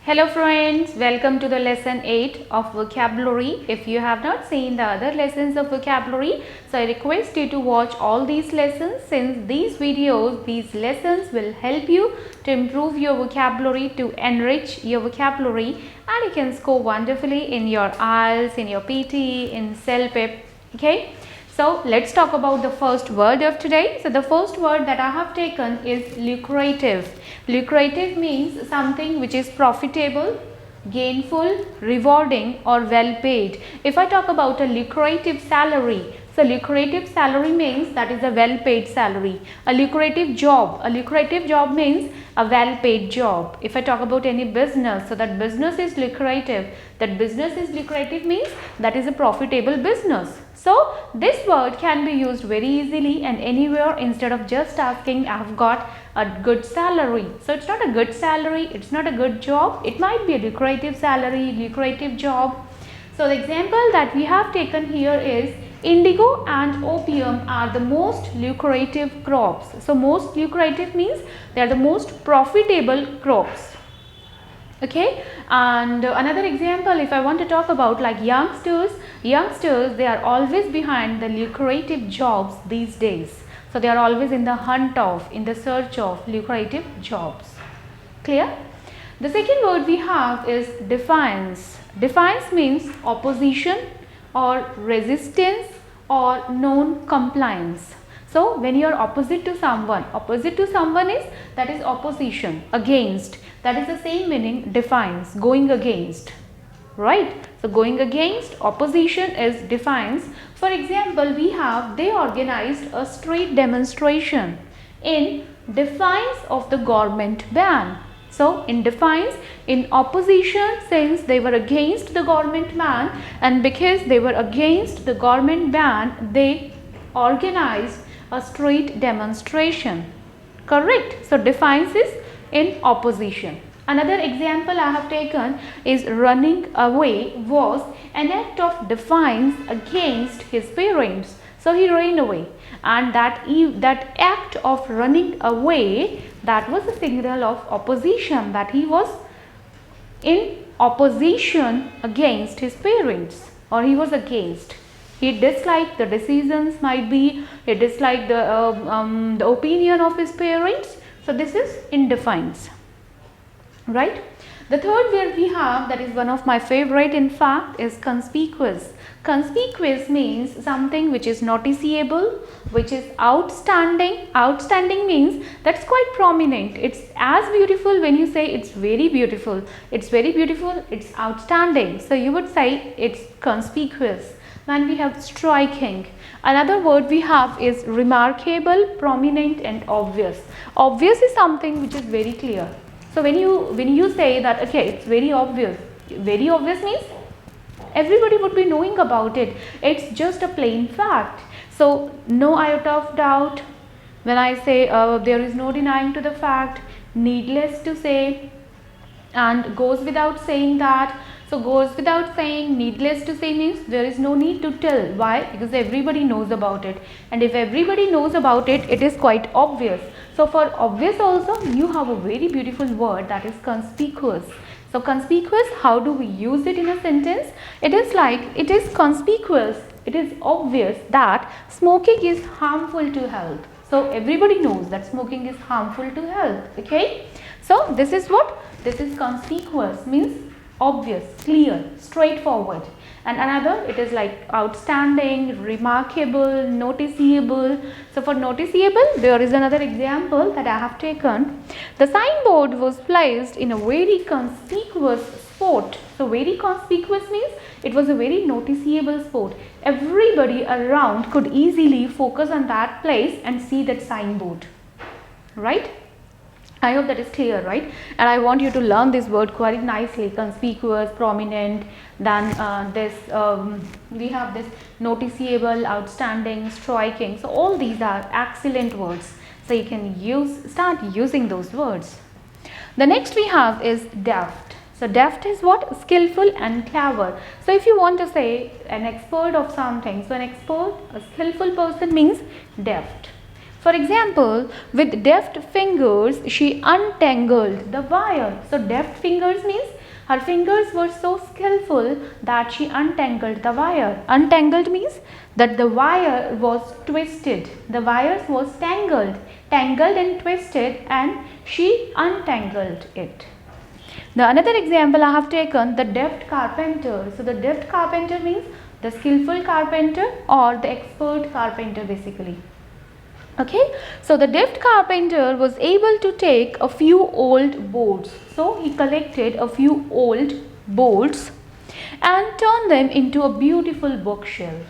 Hello friends, welcome to the lesson 8 of vocabulary. If you have not seen the other lessons of vocabulary, so I request you to watch all these lessons since these lessons will help you to improve your vocabulary, to enrich your vocabulary, and you can score wonderfully in your IELTS, in your PT, in CELPIP. Okay. So let's talk about the first word of today. So the first word that I have taken is lucrative. Lucrative means something which is profitable, gainful, rewarding or well paid. If I talk about a lucrative salary, so lucrative salary means that is a well paid salary. A lucrative job means a well paid job. If I talk about any business, so that business is lucrative. That business is lucrative means that is a profitable business. So this word can be used very easily and anywhere instead of just asking I have got a good salary. So it's not a good salary, it's not a good job, it might be a lucrative salary, lucrative job. So the example that we have taken here is indigo and opium are the most lucrative crops. So most lucrative means they are the most profitable crops. Okay, and another example if I want to talk about like youngsters they are always behind the lucrative jobs these days. So they are always in the search of lucrative jobs. Clear? The second word we have is defiance. Defiance means opposition or resistance or non-compliance. So when you are opposite to someone is that is opposition, against. That is the same meaning, defiance, going against, right? So going against, opposition is defiance. For example, we have they organized a street demonstration in defiance of the government ban. So in defiance, in opposition, since they were against the government ban and because they were against the government ban, they organized a street demonstration. Correct? So defiance is in opposition. Another example I have taken is running away was an act of defiance against his parents. So he ran away, and that act of running away, that was a signal of opposition, that he was in opposition against his parents, or he was against. He disliked the decisions, might be he disliked the opinion of his parents. So this is in defiance, right? The third word we have, that is one of my favorite in fact, is conspicuous. Conspicuous means something which is noticeable, which is outstanding. Outstanding means that's quite prominent. It's as beautiful when you say it's very beautiful. It's very beautiful, it's outstanding. So you would say it's conspicuous. Then we have striking. Another word we have is remarkable, prominent and obvious. Obvious is something which is very clear. So when you say that okay, it's very obvious means everybody would be knowing about it. It's just a plain fact. So no iota of doubt. When I say there is no denying to the fact, needless to say, and goes without saying that. So goes without saying, needless to say means there is no need to tell. Why? Because everybody knows about it, and if everybody knows about it, it is quite obvious. So for obvious also you have a very beautiful word, that is conspicuous. So conspicuous, how do we use it in a sentence? It is like, it is conspicuous, it is obvious that smoking is harmful to health. So everybody knows that smoking is harmful to health. Okay, so this is what? This is conspicuous, means obvious, clear, straightforward. And another, it is like outstanding, remarkable, noticeable. So for noticeable, there is another example that I have taken. The signboard was placed in a very conspicuous spot. So very conspicuous means it was a very noticeable spot. Everybody around could easily focus on that place and see that signboard, right? I hope that is clear, right? And I want you to learn this word quite nicely, conspicuous, prominent. Then we have this noticeable, outstanding, striking. So all these are excellent words. So you can start using those words. The next we have is deft. So deft is what? Skillful and clever. So if you want to say an expert of something, so an expert, a skillful person means deft. For example, with deft fingers, she untangled the wire. So deft fingers means her fingers were so skillful that she untangled the wire. Untangled means that the wire was twisted. The wires was tangled and twisted, and she untangled it. The another example I have taken, the deft carpenter. So the deft carpenter means the skillful carpenter or the expert carpenter basically. Okay, so the deft carpenter was able to take a few old boards. So he collected a few old boards and turned them into a beautiful bookshelf.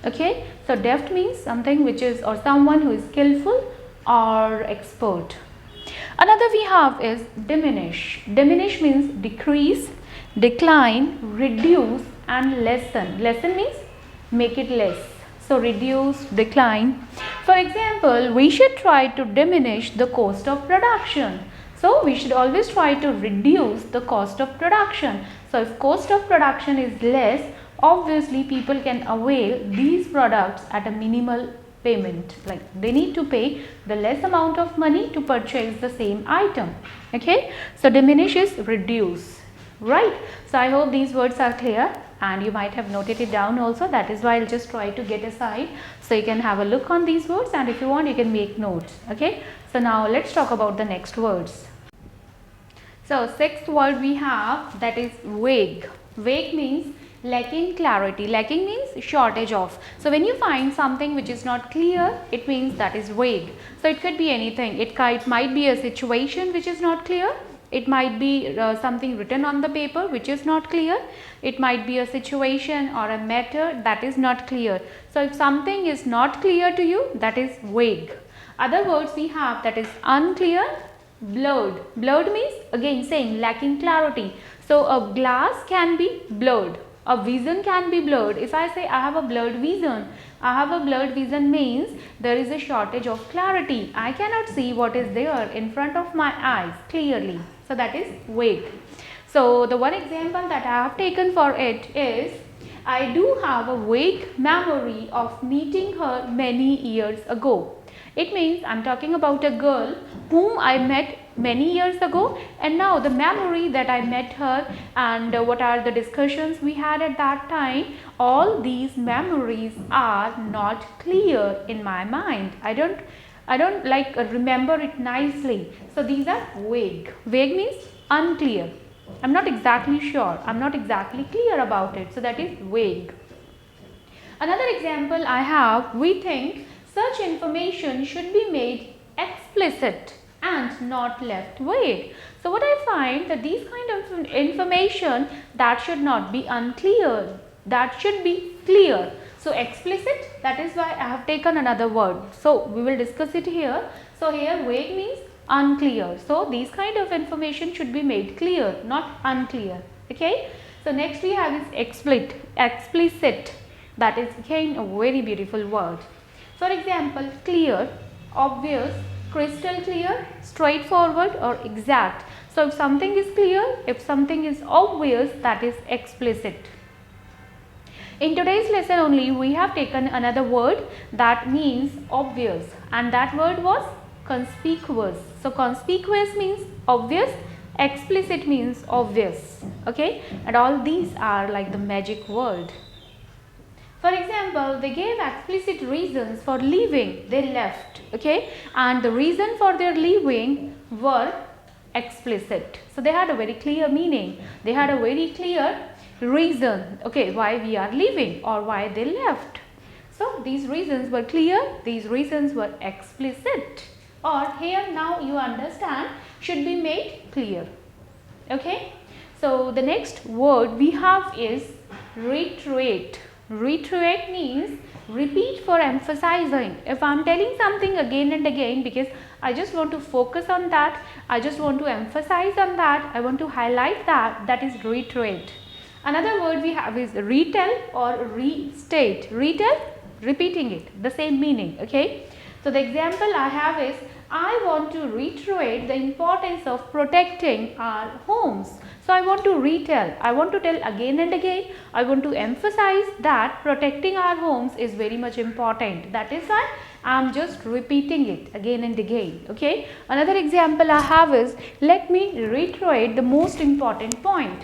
Okay, so deft means something which is, or someone who is skillful or expert. Another we have is diminish. Diminish means decrease, decline, reduce and lessen. Lessen means make it less. So reduce, decline. For example, we should try to diminish the cost of production. So we should always try to reduce the cost of production. So if cost of production is less, obviously people can avail these products at a minimal payment, like they need to pay the less amount of money to purchase the same item. Okay, so diminish is reduce, right? So I hope these words are clear and you might have noted it down also. That is why I'll just try to get aside so you can have a look on these words, and if you want you can make notes. Okay, so now let's talk about the next words. So sixth word we have, that is vague. Vague means lacking clarity. Lacking means shortage of. So when you find something which is not clear, it means that is vague. So it could be anything. It might be a situation which is not clear. It might be something written on the paper which is not clear. It might be a situation or a matter that is not clear. So if something is not clear to you, that is vague. Other words we have, that is unclear, blurred. Blurred means again saying lacking clarity. So a glass can be blurred. A vision can be blurred. If I say I have a blurred vision, I have a blurred vision means there is a shortage of clarity. I cannot see what is there in front of my eyes clearly. So that is vague. So the one example that I have taken for it is, I do have a vague memory of meeting her many years ago. It means I am talking about a girl whom I met many years ago, and now the memory that I met her and what are the discussions we had at that time, all these memories are not clear in my mind. I don't like remember it nicely. So these are vague. Vague means unclear. I'm not exactly sure. I'm not exactly clear about it. So that is vague. Another example I have, we think such information should be made explicit and not left vague. So what I find that these kind of information that should not be unclear, that should be clear. So explicit, that is why I have taken another word. So we will discuss it here. So here vague means unclear. So these kind of information should be made clear, not unclear. Okay. So next we have is explicit. That is again a very beautiful word. For example, clear, obvious, crystal clear, straightforward or exact. So if something is clear, if something is obvious, that is explicit. In today's lesson only we have taken another word that means obvious, and that word was conspicuous. So conspicuous means obvious, explicit means obvious. Okay, and all these are like the magic word. For example, they gave explicit reasons for leaving. They left, okay, and the reason for their leaving were explicit. So they had a very clear meaning. They had a very clear reason, okay, why we are leaving or why they left. So these reasons were clear. These reasons were explicit. Or here now you understand should be made clear. Okay. So the next word we have is reiterate. Reiterate means repeat for emphasizing. If I am telling something again and again because I just want to focus on that, I just want to emphasize on that, I want to highlight that, that is reiterate. Another word we have is retell or restate. Retell, repeating it, the same meaning. Okay. So the example I have is, I want to reiterate the importance of protecting our homes. So I want to retell, I want to tell again and again, I want to emphasize that protecting our homes is very much important. That is why I'm just repeating it again and again. Okay. Another example I have is, let me reiterate the most important point.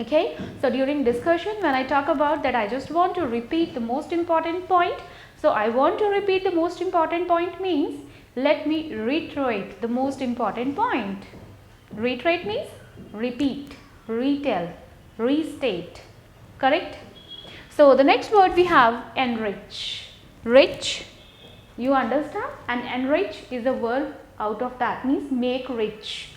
Okay. So during discussion, when I talk about that, I just want to repeat the most important point. So I want to repeat the most important point means, let me reiterate the most important point. Reiterate means repeat, retell, restate. Correct? So the next word we have enrich. Rich, you understand, and enrich is a verb out of that, means make rich.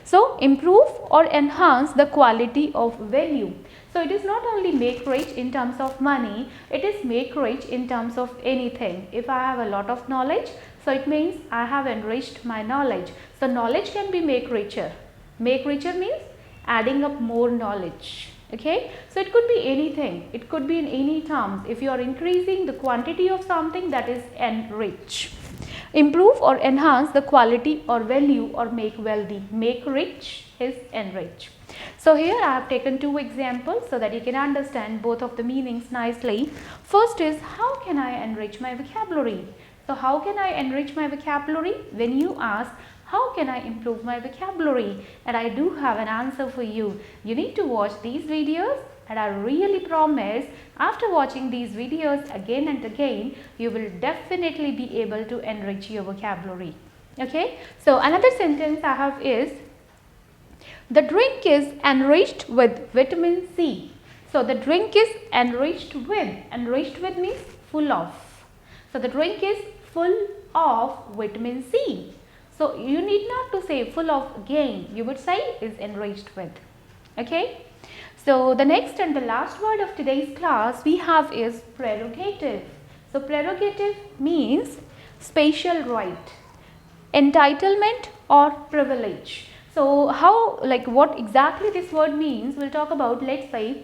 So improve or enhance the quality of value. So it is not only make rich in terms of money, it is make rich in terms of anything. If I have a lot of knowledge, so it means I have enriched my knowledge. So knowledge can be make richer. Make richer means adding up more knowledge. Okay, so it could be anything, it could be in any terms. If you are increasing the quantity of something, that is enrich. Improve or enhance the quality or value or make wealthy. Make rich is enrich. So here I have taken two examples so that you can understand both of the meanings nicely. First is, how can I enrich my vocabulary? So how can I enrich my vocabulary? When you ask, how can I improve my vocabulary? And I do have an answer for you. You need to watch these videos, and I really promise after watching these videos again and again, you will definitely be able to enrich your vocabulary. Okay. So another sentence I have is, the drink is enriched with vitamin C. So the drink is enriched with means full of. So the drink is full of vitamin C. So you need not to say full of again, you would say is enriched with. Okay. So the next and the last word of today's class we have is prerogative. So prerogative means special right, entitlement or privilege. So how, like what exactly this word means, we'll talk about. Let's say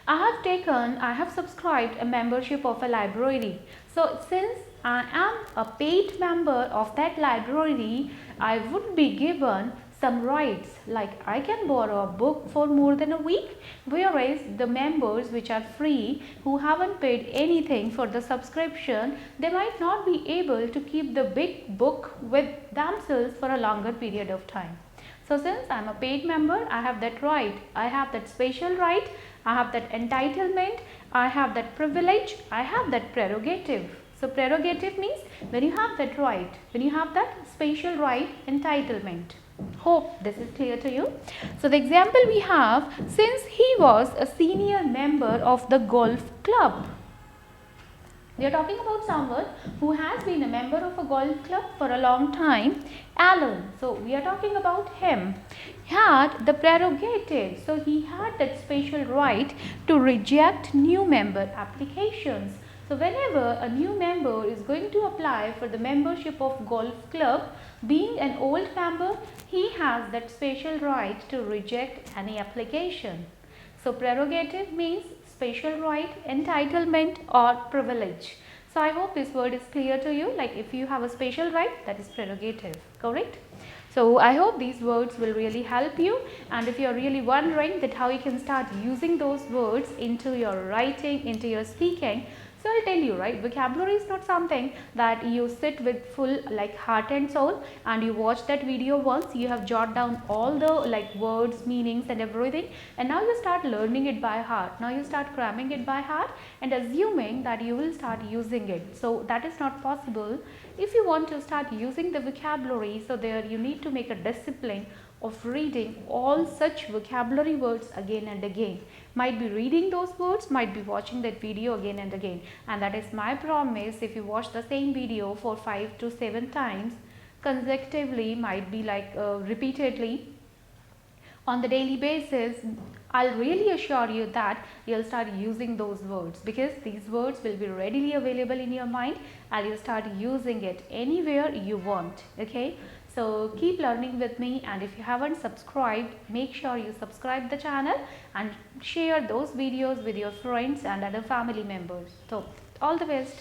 I have subscribed a membership of a library. So since I am a paid member of that library, I would be given some rights, like I can borrow a book for more than a week, whereas the members which are free, who haven't paid anything for the subscription, they might not be able to keep the big book with themselves for a longer period of time. So since I am a paid member, I have that right, I have that special right, I have that entitlement, I have that privilege, I have that prerogative. So prerogative means when you have that right, when you have that special right, entitlement. Hope this is clear to you. So the example we have, since he was a senior member of the golf club. We are talking about someone who has been a member of a golf club for a long time, Alan. So we are talking about him. He had the prerogative, so he had that special right to reject new member applications. So whenever a new member is going to apply for the membership of golf club, being an old member, he has that special right to reject any application. So prerogative means special right, entitlement or privilege. So I hope this word is clear to you. Like if you have a special right, that is prerogative, correct? So I hope these words will really help you, and if you are really wondering that how you can start using those words into your writing, into your speaking, so I'll tell you, right, vocabulary is not something that you sit with full like heart and soul and you watch that video once, you have jot down all the like words, meanings and everything, and now you start learning it by heart. Now you start cramming it by heart and assuming that you will start using it. So that is not possible. If you want to start using the vocabulary, so there you need to make a discipline of reading all such vocabulary words again and again. Might be reading those words, might be watching that video again and again, and that is my promise. If you watch the same video for 5 to 7 times consecutively, might be like repeatedly on the daily basis, I'll really assure you that you'll start using those words, because these words will be readily available in your mind and you'll start using it anywhere you want. Okay, so keep learning with me, and if you haven't subscribed, make sure you subscribe the channel and share those videos with your friends and other family members. So all the best.